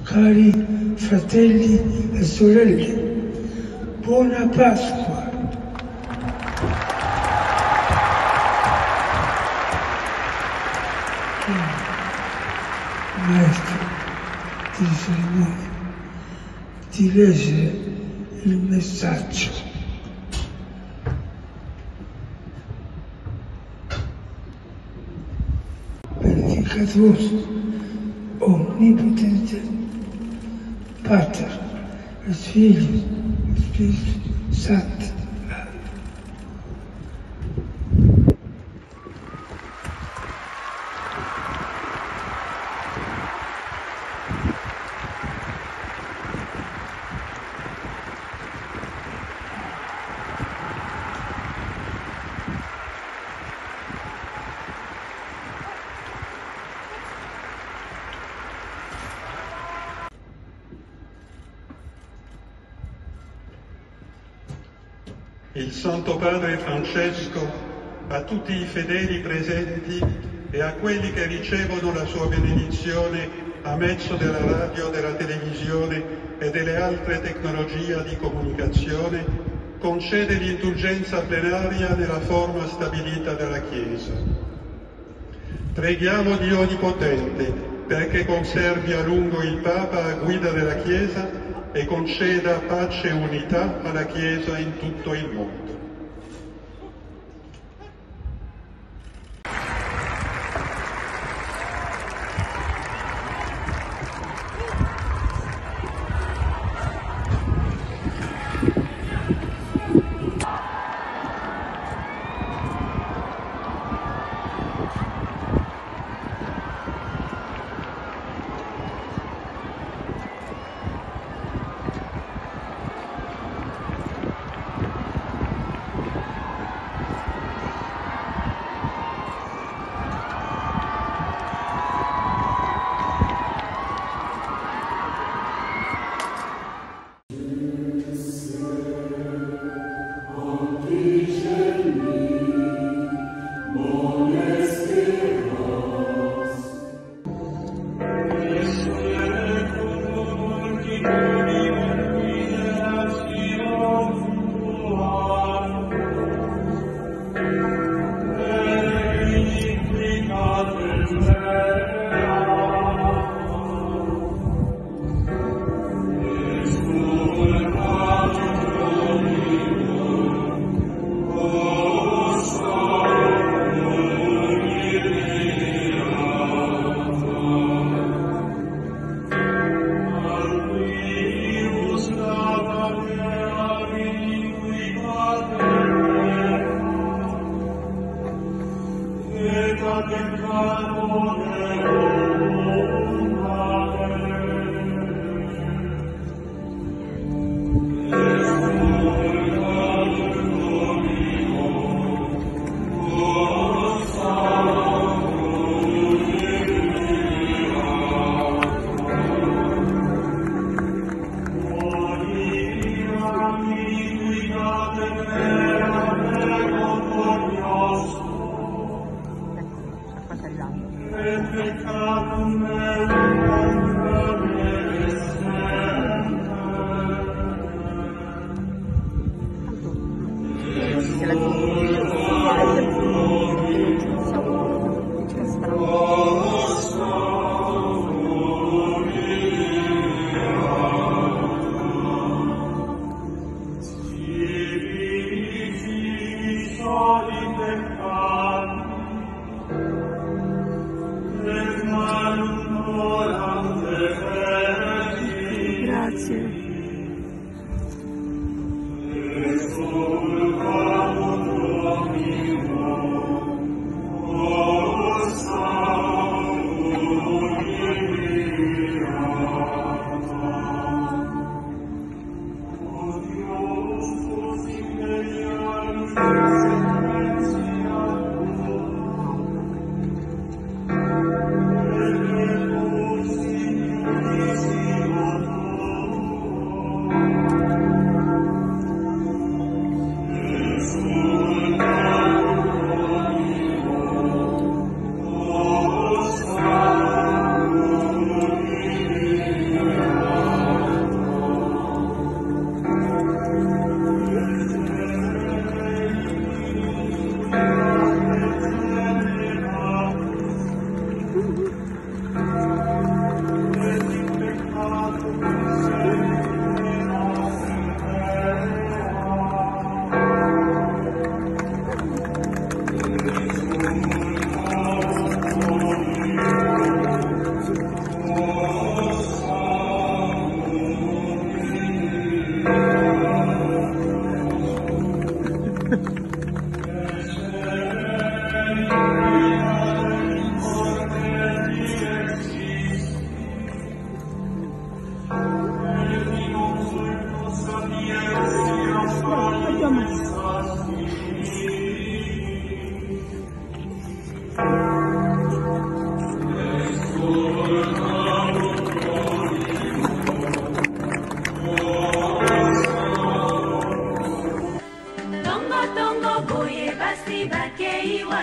Cari fratelli e sorelle, buona Pasqua! Maestro di cerimonia, di leggere il messaggio. Benedicator omnipotente, Pater, et Filius, et Spiritus Sancti. Il Santo Padre Francesco, a tutti i fedeli presenti e a quelli che ricevono la sua benedizione a mezzo della radio, della televisione e delle altre tecnologie di comunicazione, concede l'indulgenza plenaria nella forma stabilita dalla Chiesa. Preghiamo Dio Onnipotente perché conservi a lungo il Papa a guida della Chiesa e conceda pace e unità alla Chiesa in tutto il mondo. Amen.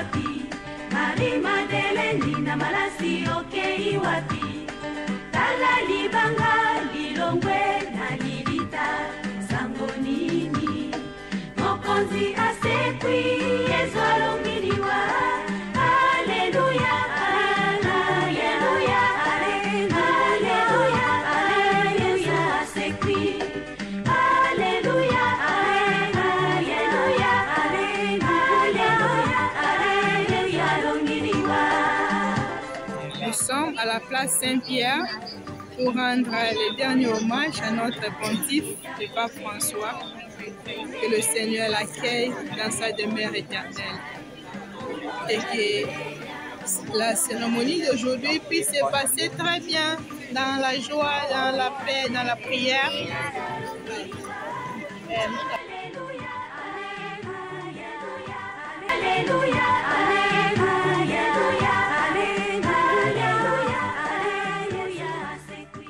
wapi? Marie Madeleine na Malasi okei wapi? Tala libanga lilongwe na lilita sango nini? Mokonzi asekwi ezolongiliwa. Haleluya, haleluya, haleluya, haleluya asekwi. Haleluya, haleluya, haleluya, haleluya longiliwa. Nous sommes à la place Saint-Pierre pour rendre les derniers hommages à notre pontife, le pape François. Que le Seigneur l'accueille dans sa demeure éternelle. Et que la cérémonie d'aujourd'hui puisse se passer très bien, dans la joie, dans la paix, dans la prière. Alléluia, alléluia, alléluia, alléluia, c'est qui?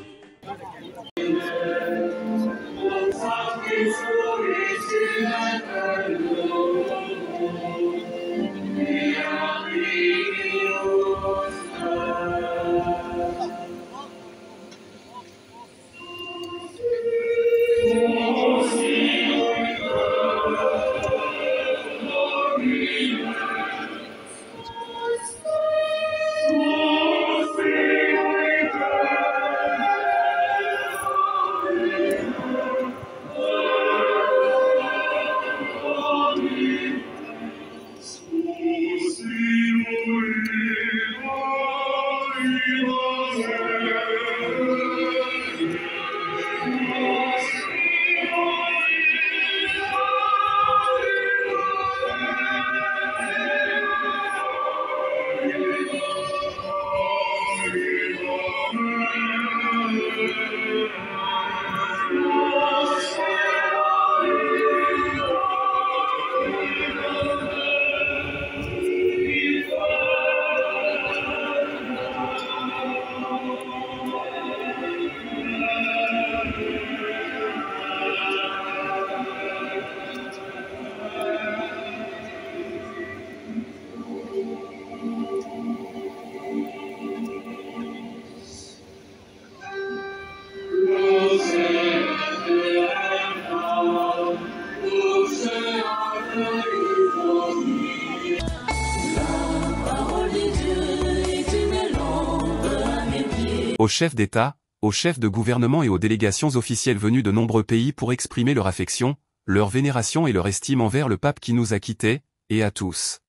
Aux chefs d'État, aux chefs de gouvernement et aux délégations officielles venues de nombreux pays pour exprimer leur affection, leur vénération et leur estime envers le pape qui nous a quittés, et à tous.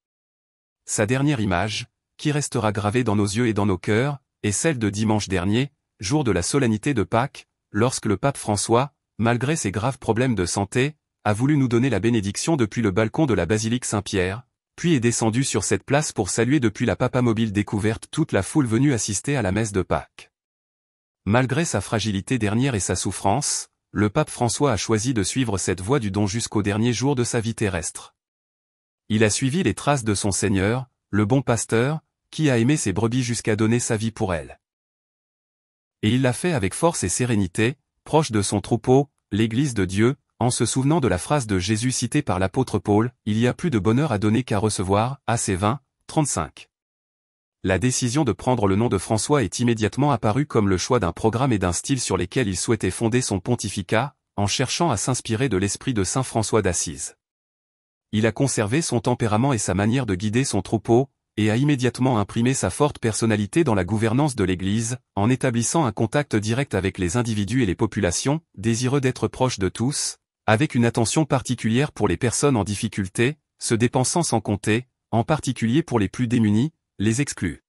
Sa dernière image, qui restera gravée dans nos yeux et dans nos cœurs, est celle de dimanche dernier, jour de la solennité de Pâques, lorsque le pape François, malgré ses graves problèmes de santé, a voulu nous donner la bénédiction depuis le balcon de la basilique Saint-Pierre, puis est descendu sur cette place pour saluer depuis la papamobile découverte toute la foule venue assister à la messe de Pâques. Malgré sa fragilité dernière et sa souffrance, le pape François a choisi de suivre cette voie du don jusqu'au dernier jour de sa vie terrestre. Il a suivi les traces de son Seigneur, le bon pasteur, qui a aimé ses brebis jusqu'à donner sa vie pour elles. Et il l'a fait avec force et sérénité, proche de son troupeau, l'Église de Dieu, en se souvenant de la phrase de Jésus citée par l'apôtre Paul, « Il y a plus de bonheur à donner qu'à recevoir » AC 20, 35. La décision de prendre le nom de François est immédiatement apparue comme le choix d'un programme et d'un style sur lesquels il souhaitait fonder son pontificat, en cherchant à s'inspirer de l'esprit de saint François d'Assise. Il a conservé son tempérament et sa manière de guider son troupeau, et a immédiatement imprimé sa forte personnalité dans la gouvernance de l'Église, en établissant un contact direct avec les individus et les populations, désireux d'être proche de tous, avec une attention particulière pour les personnes en difficulté, se dépensant sans compter, en particulier pour les plus démunis, les exclus.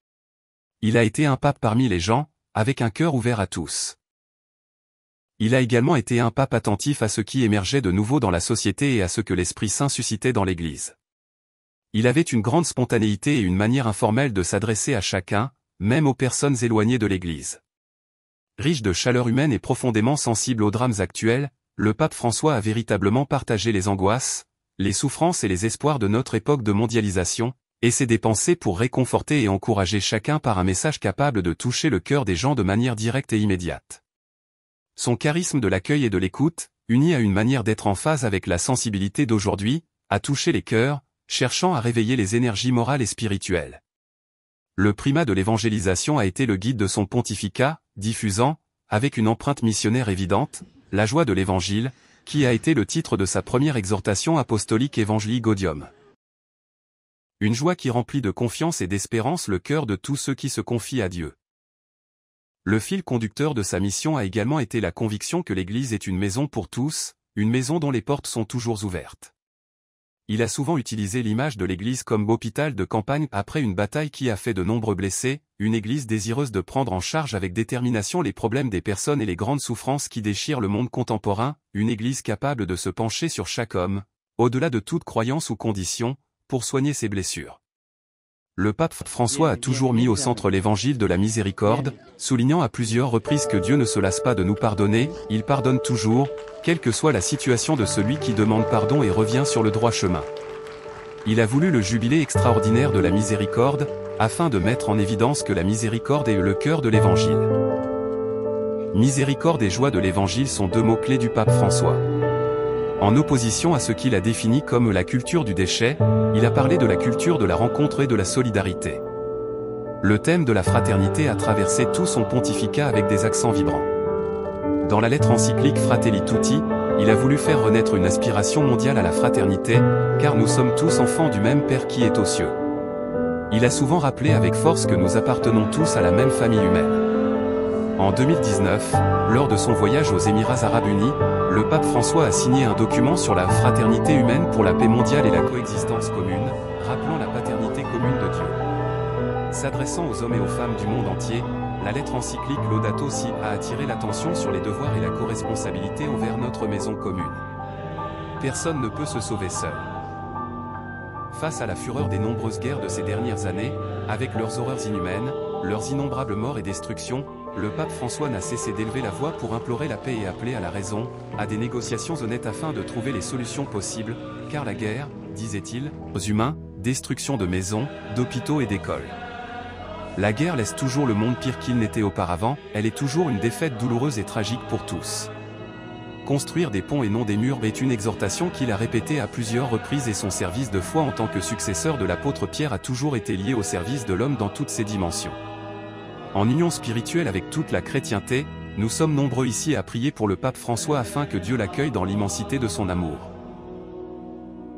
Il a été un pape parmi les gens, avec un cœur ouvert à tous. Il a également été un pape attentif à ce qui émergeait de nouveau dans la société et à ce que l'Esprit Saint suscitait dans l'Église. Il avait une grande spontanéité et une manière informelle de s'adresser à chacun, même aux personnes éloignées de l'Église. Riche de chaleur humaine et profondément sensible aux drames actuels, le pape François a véritablement partagé les angoisses, les souffrances et les espoirs de notre époque de mondialisation, et s'est dépensé pour réconforter et encourager chacun par un message capable de toucher le cœur des gens de manière directe et immédiate. Son charisme de l'accueil et de l'écoute, uni à une manière d'être en phase avec la sensibilité d'aujourd'hui, a touché les cœurs, cherchant à réveiller les énergies morales et spirituelles. Le primat de l'évangélisation a été le guide de son pontificat, diffusant, avec une empreinte missionnaire évidente, la joie de l'Évangile, qui a été le titre de sa première exhortation apostolique Evangelii Gaudium. Une joie qui remplit de confiance et d'espérance le cœur de tous ceux qui se confient à Dieu. Le fil conducteur de sa mission a également été la conviction que l'Église est une maison pour tous, une maison dont les portes sont toujours ouvertes. Il a souvent utilisé l'image de l'Église comme hôpital de campagne après une bataille qui a fait de nombreux blessés, une Église désireuse de prendre en charge avec détermination les problèmes des personnes et les grandes souffrances qui déchirent le monde contemporain, une Église capable de se pencher sur chaque homme, au-delà de toute croyance ou condition, pour soigner ses blessures. Le pape François a toujours mis au centre l'évangile de la miséricorde, soulignant à plusieurs reprises que Dieu ne se lasse pas de nous pardonner, il pardonne toujours, quelle que soit la situation de celui qui demande pardon et revient sur le droit chemin. Il a voulu le jubilé extraordinaire de la miséricorde, afin de mettre en évidence que la miséricorde est le cœur de l'évangile. Miséricorde et joie de l'évangile sont deux mots-clés du pape François. En opposition à ce qu'il a défini comme la culture du déchet, il a parlé de la culture de la rencontre et de la solidarité. Le thème de la fraternité a traversé tout son pontificat avec des accents vibrants. Dans la lettre encyclique Fratelli Tutti, il a voulu faire renaître une aspiration mondiale à la fraternité, car nous sommes tous enfants du même Père qui est aux cieux. Il a souvent rappelé avec force que nous appartenons tous à la même famille humaine. En 2019, lors de son voyage aux Émirats Arabes Unis, le pape François a signé un document sur la fraternité humaine pour la paix mondiale et la coexistence commune, rappelant la paternité commune de Dieu. S'adressant aux hommes et aux femmes du monde entier, la lettre encyclique Laudato Si a attiré l'attention sur les devoirs et la coresponsabilité envers notre maison commune. Personne ne peut se sauver seul. Face à la fureur des nombreuses guerres de ces dernières années, avec leurs horreurs inhumaines, leurs innombrables morts et destructions, le pape François n'a cessé d'élever la voix pour implorer la paix et appeler à la raison, à des négociations honnêtes afin de trouver les solutions possibles, car la guerre, disait-il, aux humains, destruction de maisons, d'hôpitaux et d'écoles. La guerre laisse toujours le monde pire qu'il n'était auparavant, elle est toujours une défaite douloureuse et tragique pour tous. Construire des ponts et non des murs est une exhortation qu'il a répétée à plusieurs reprises et son service de foi en tant que successeur de l'apôtre Pierre a toujours été lié au service de l'homme dans toutes ses dimensions. En union spirituelle avec toute la chrétienté, nous sommes nombreux ici à prier pour le pape François afin que Dieu l'accueille dans l'immensité de son amour.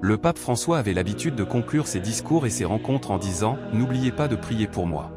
Le pape François avait l'habitude de conclure ses discours et ses rencontres en disant « N'oubliez pas de prier pour moi ».